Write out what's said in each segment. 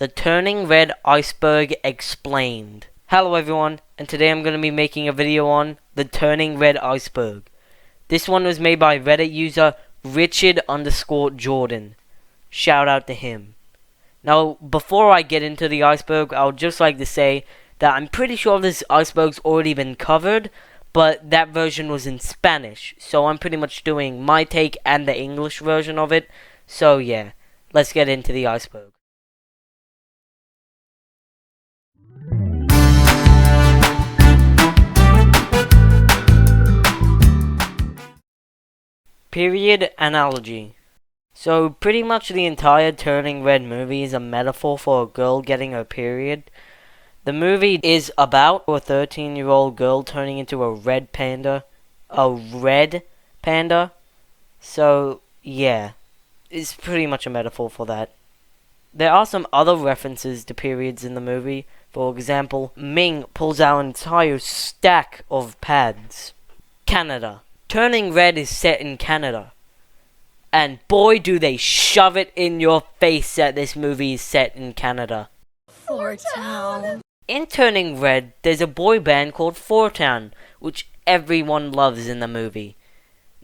The Turning Red Iceberg Explained. Hello everyone, and today I'm going to be making a video on the Turning Red Iceberg. This one was made by Reddit user Richard_Jordan. Shout out to him. Now, before I get into the iceberg, I would just like to say that I'm pretty sure this iceberg's already been covered, but that version was in Spanish, so I'm pretty much doing my take and the English version of it. So yeah, let's get into the iceberg. Period analogy. So pretty much the entire Turning Red movie is a metaphor for a girl getting her period. The movie is about a 13-year-old girl turning into a red panda. A red panda? So, yeah. It's pretty much a metaphor for that. There are some other references to periods in the movie. For example, Ming pulls out an entire stack of pads. Canada. Turning Red is set in Canada. And boy do they shove it in your face that this movie is set in Canada. Fort Town. In Turning Red, there's a boy band called Fort Town, which everyone loves in the movie.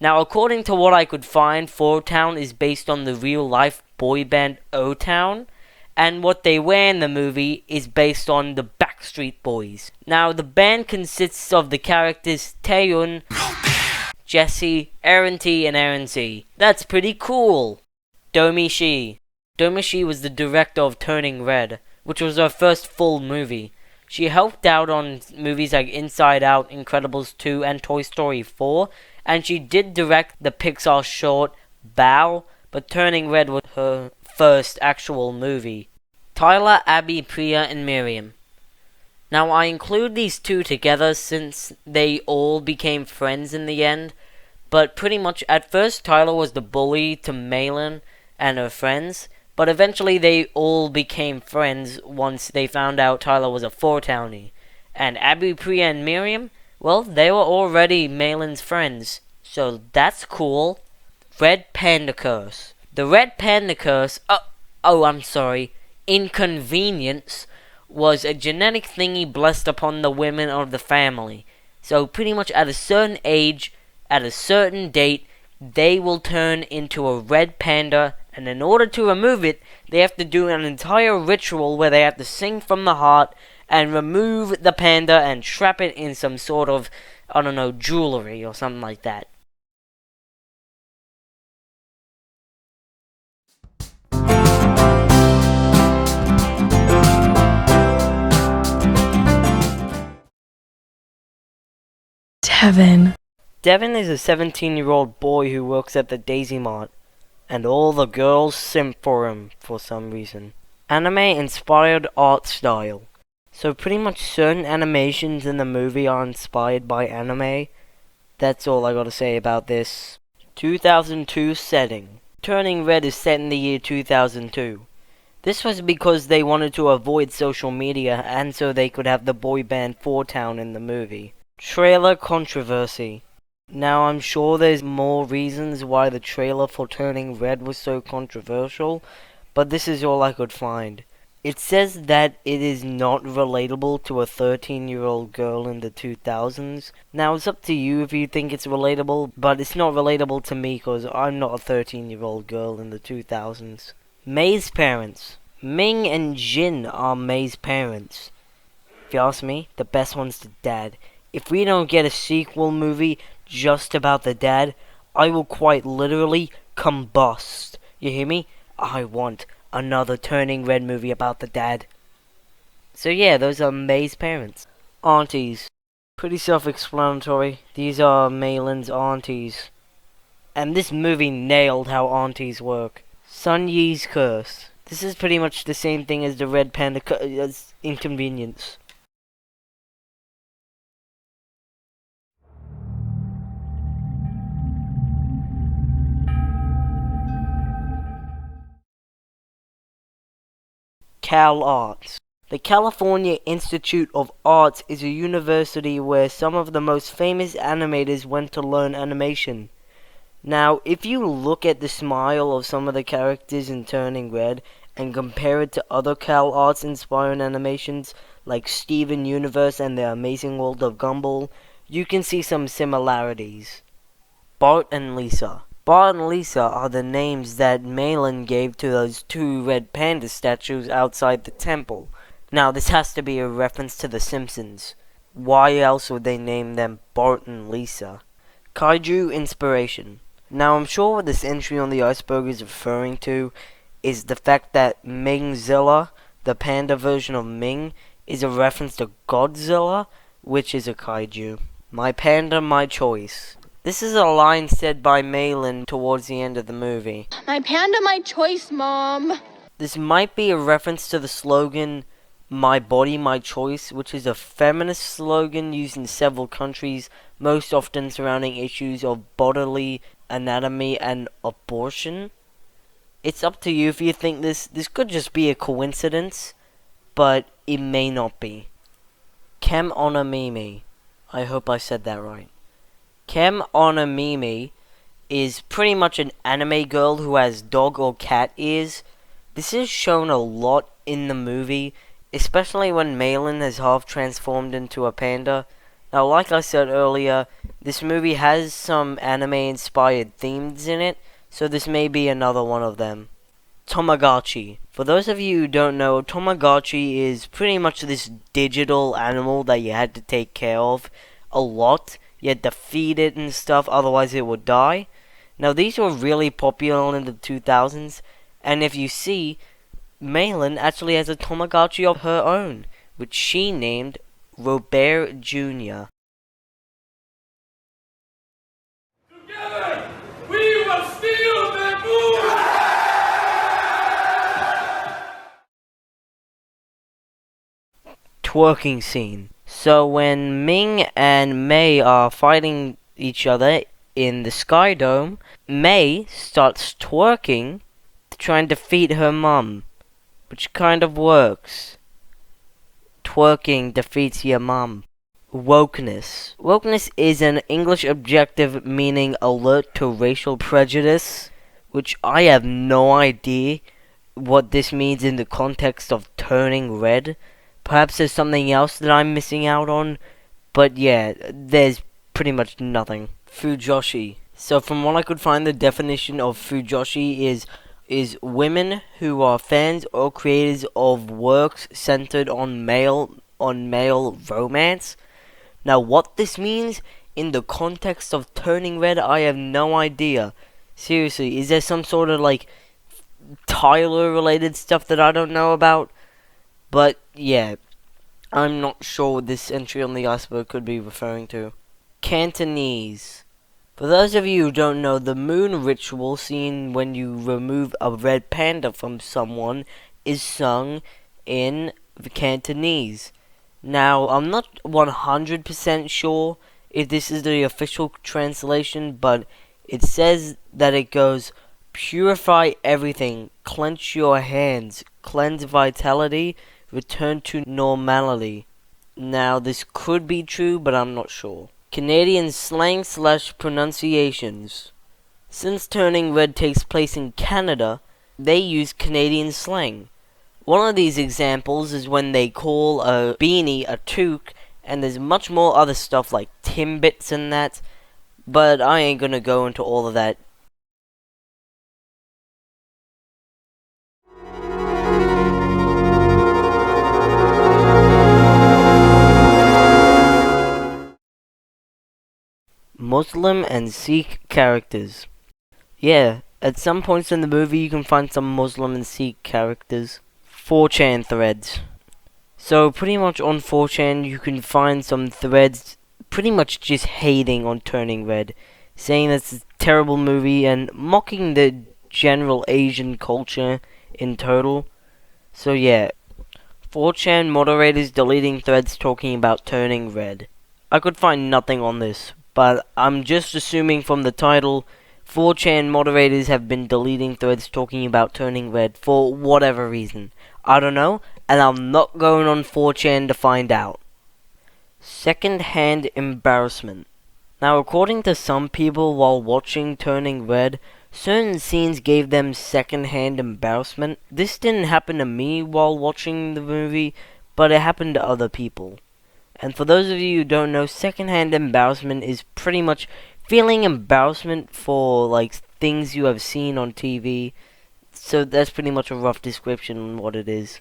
Now, according to what I could find, Fort Town is based on the real-life boy band O-Town, and what they wear in the movie is based on the Backstreet Boys. Now, the band consists of the characters Taeyun, Jesse, Aaron T, and Aaron C. That's pretty cool. Domi Shi. Domi Shi was the director of Turning Red, which was her first full movie. She helped out on movies like Inside Out, Incredibles 2, and Toy Story 4, and she did direct the Pixar short Bao, but Turning Red was her first actual movie. Tyler, Abby, Priya, and Miriam. Now, I include these two together since they all became friends in the end, but pretty much at first Tyler was the bully to Malin and her friends, but eventually they all became friends once they found out Tyler was a Fort Townie. And Abby, Priya, and Miriam, well, they were already Malin's friends, so that's cool. Red Panda Curse. The Red Panda Curse, inconvenience, was a genetic thingy blessed upon the women of the family. So pretty much at a certain age, at a certain date, they will turn into a red panda, and in order to remove it, they have to do an entire ritual where they have to sing from the heart and remove the panda and trap it in some sort of, jewelry or something like that. Devin is a 17-year-old boy who works at the Daisy Mart, and all the girls simp for him for some reason. Anime-inspired art style. So pretty much certain animations in the movie are inspired by anime. That's all I gotta say about this. 2002 setting. Turning Red is set in the year 2002. This was because they wanted to avoid social media and so they could have the boy band Fort Town in the movie. Trailer controversy. Now, I'm sure there's more reasons why the trailer for Turning Red was so controversial, but this is all I could find. It says that it is not relatable to a 13-year-old girl in the 2000s. Now, it's up to you if you think it's relatable, but it's not relatable to me because I'm not a 13-year-old girl in the 2000s. May's parents. Ming and Jin are May's parents. If you ask me, the best one's the dad. If we don't get a sequel movie just about the dad, I will quite literally combust. You hear me? I want another Turning Red movie about the dad. So yeah, those are May's parents. Aunties. Pretty self-explanatory. These are Malin's aunties. And this movie nailed how aunties work. Sun Yi's curse. This is pretty much the same thing as the Red Panda as inconvenience. Cal Arts. The California Institute of Arts is a university where some of the most famous animators went to learn animation. Now, if you look at the smile of some of the characters in Turning Red, and compare it to other Cal Arts inspired animations like Steven Universe and the Amazing World of Gumball, you can see some similarities. Bart and Lisa. Bart and Lisa are the names that Malin gave to those two red panda statues outside the temple. Now, this has to be a reference to The Simpsons. Why else would they name them Bart and Lisa? Kaiju inspiration. Now, I'm sure what this entry on the iceberg is referring to is the fact that Mingzilla, the panda version of Ming, is a reference to Godzilla, which is a kaiju. My panda, my choice. This is a line said by Malin towards the end of the movie. My panda, my choice, Mom. This might be a reference to the slogan, My Body, My Choice, which is a feminist slogan used in several countries, most often surrounding issues of bodily anatomy and abortion. It's up to you if you think this could just be a coincidence, but it may not be. Kem Onamimi. I hope I said that right. Kem Onamimi is pretty much an anime girl who has dog or cat ears. This is shown a lot in the movie, especially when Malin has half transformed into a panda. Now, like I said earlier, this movie has some anime-inspired themes in it, so this may be another one of them. Tamagotchi. For those of you who don't know, Tamagotchi is pretty much this digital animal that you had to take care of a lot. You had to feed it and stuff, otherwise it would die. Now, these were really popular in the 2000s, and if you see, Malin actually has a Tamagotchi of her own, which she named Robert Jr. Together, we will steal the moon! Twerking scene. So when Ming and Mei are fighting each other in the Sky Dome, Mei starts twerking to try and defeat her mum, which kind of works. Twerking defeats your mum. Wokeness. Wokeness is an English adjective meaning alert to racial prejudice, which I have no idea what this means in the context of turning red. Perhaps there's something else that I'm missing out on, but yeah, there's pretty much nothing. Fujoshi. So from what I could find, the definition of Fujoshi is women who are fans or creators of works centered on male romance. Now, what this means in the context of turning red, I have no idea. Seriously, is there some sort of like Tyler related stuff that I don't know about? But yeah, I'm not sure what this entry on the iceberg could be referring to. Cantonese. For those of you who don't know, the moon ritual seen when you remove a red panda from someone is sung in the Cantonese. Now, I'm not 100% sure if this is the official translation, but it says that it goes, purify everything, clench your hands, cleanse vitality, return to normality. Now, this could be true, but I'm not sure. Canadian slang / pronunciations. Since turning red takes place in Canada, they use Canadian slang. One of these examples is when they call a beanie a toque, and there's much more other stuff like timbits and that, but I ain't gonna go into all of that. Muslim and Sikh characters. Yeah, at some points in the movie you can find some Muslim and Sikh characters. 4chan threads. So pretty much on 4chan you can find some threads pretty much just hating on Turning Red, saying that it's a terrible movie and mocking the general Asian culture in total. So yeah, 4chan moderators deleting threads talking about Turning Red. I could find nothing on this, but I'm just assuming from the title, 4chan moderators have been deleting threads talking about Turning Red for whatever reason. I don't know, and I'm not going on 4chan to find out. Second-hand embarrassment. Now, according to some people while watching Turning Red, Certain scenes gave them secondhand embarrassment. This didn't happen to me while watching the movie, but it happened to other people. And for those of you who don't know, secondhand embarrassment is pretty much feeling embarrassment for like things you have seen on TV. So that's pretty much a rough description on what it is.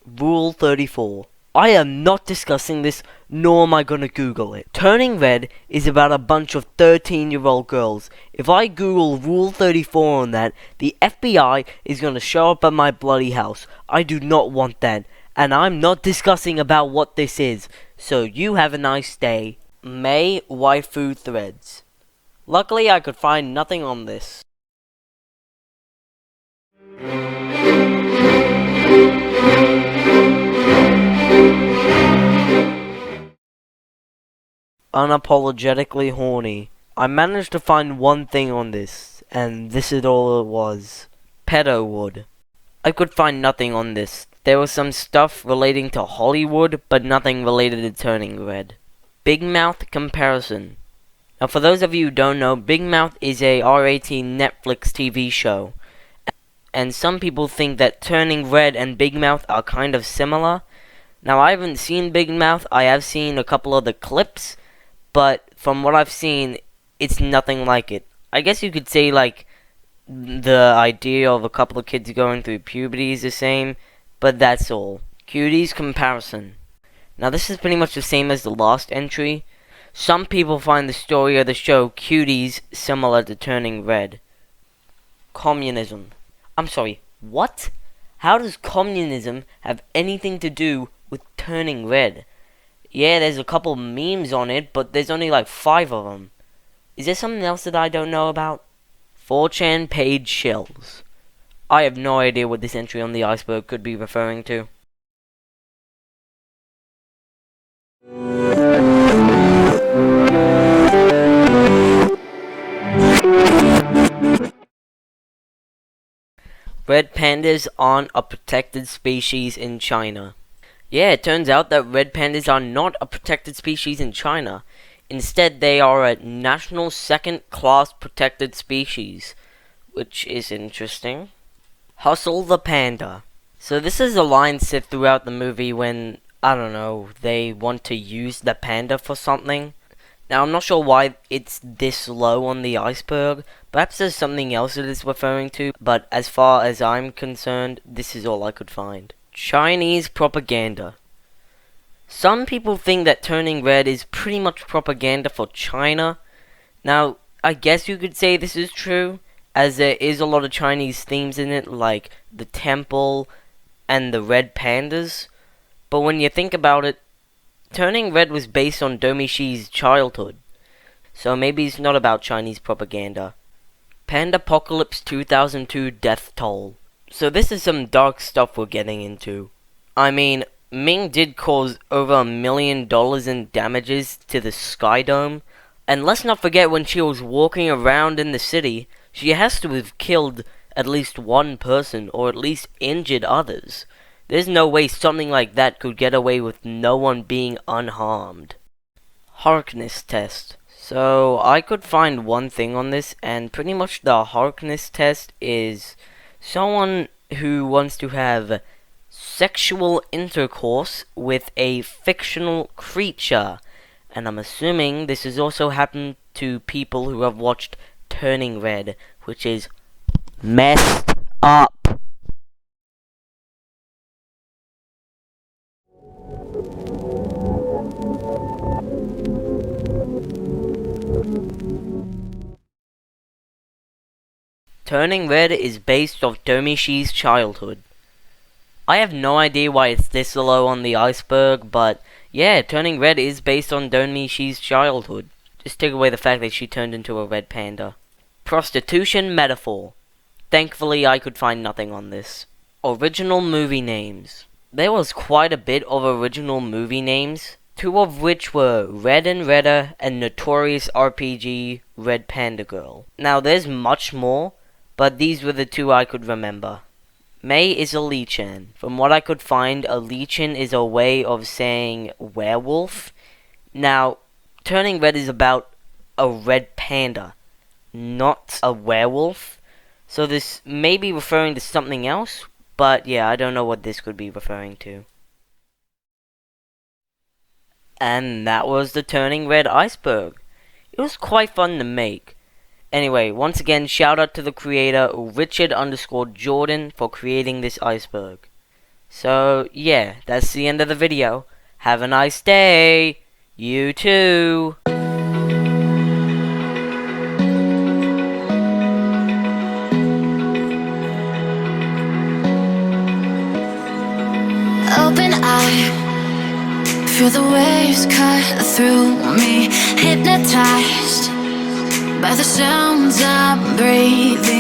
Rule 34. I am not discussing this, nor am I gonna Google it. Turning Red is about a bunch of 13-year-old girls. If I Google Rule 34 on that, the FBI is gonna show up at my bloody house. I do not want that. And I'm not discussing about what this is. So you have a nice day. May Waifu Threads. Luckily I could find nothing on this. Unapologetically horny. I managed to find one thing on this, and this is all it was. Pedo wood. I could find nothing on this. There was some stuff relating to Hollywood, but nothing related to Turning Red. Big Mouth comparison. Now for those of you who don't know, Big Mouth is a R18 Netflix TV show. And some people think that Turning Red and Big Mouth are kind of similar. Now I haven't seen Big Mouth, I have seen a couple of the clips, but from what I've seen, it's nothing like it. I guess you could say like the idea of a couple of kids going through puberty is the same, but that's all. Cuties comparison. Now this is pretty much the same as the last entry. Some people find the story of the show Cuties similar to Turning Red. Communism. I'm sorry, what? How does communism have anything to do with Turning Red? Yeah, there's a couple memes on it, but there's only like 5 of them. Is there something else that I don't know about? 4chan page shells. I have no idea what this entry on the iceberg could be referring to. Red pandas aren't a protected species in China. Yeah, it turns out that red pandas are not a protected species in China. Instead, they are a national second-class protected species, which is interesting. Hustle the panda. So this is a line said throughout the movie when, I don't know, they want to use the panda for something. Now, I'm not sure why it's this low on the iceberg. Perhaps there's something else it is referring to, but as far as I'm concerned, this is all I could find. Chinese propaganda. Some people think that Turning Red is pretty much propaganda for China. Now, I guess you could say this is true, as there is a lot of Chinese themes in it, like the temple and the red pandas. But when you think about it, Turning Red was based on Domishi's childhood, so maybe it's not about Chinese propaganda. Pandapocalypse 2002 Death Toll. So this is some dark stuff we're getting into. I mean, Ming did cause over $1 million in damages to the Sky Dome, and let's not forget when she was walking around in the city, she has to have killed at least one person, or at least injured others. There's no way something like that could get away with no one being unharmed. Harkness test. So, I could find one thing on this, and pretty much the Harkness test is someone who wants to have sexual intercourse with a fictional creature. And I'm assuming this has also happened to people who have watched Turning Red, which is messed up. Turning Red is based off Domishi's childhood. I have no idea why it's this low on the iceberg, but yeah, Turning Red is based on Domishi's childhood. Just take away the fact that she turned into a red panda. Prostitution metaphor. Thankfully, I could find nothing on this. Original movie names. There was quite a bit of original movie names, 2 of which were Red and Redder and Notorious RPG Red Panda Girl. Now, there's much more, but these were the 2 I could remember. May is a lichin. From what I could find, a lichin is a way of saying werewolf. Now, Turning Red is about a red panda. not a werewolf. So this may be referring to something else, but yeah, I don't know what this could be referring to. And that was the Turning Red Iceberg. It was quite fun to make. Anyway, once again, shout out to the creator, Richard_Jordan, for creating this iceberg. So, yeah, that's the end of the video. Have a nice day! You too! Open eye, feel the waves cut through me. Hypnotized by the sounds I'm breathing.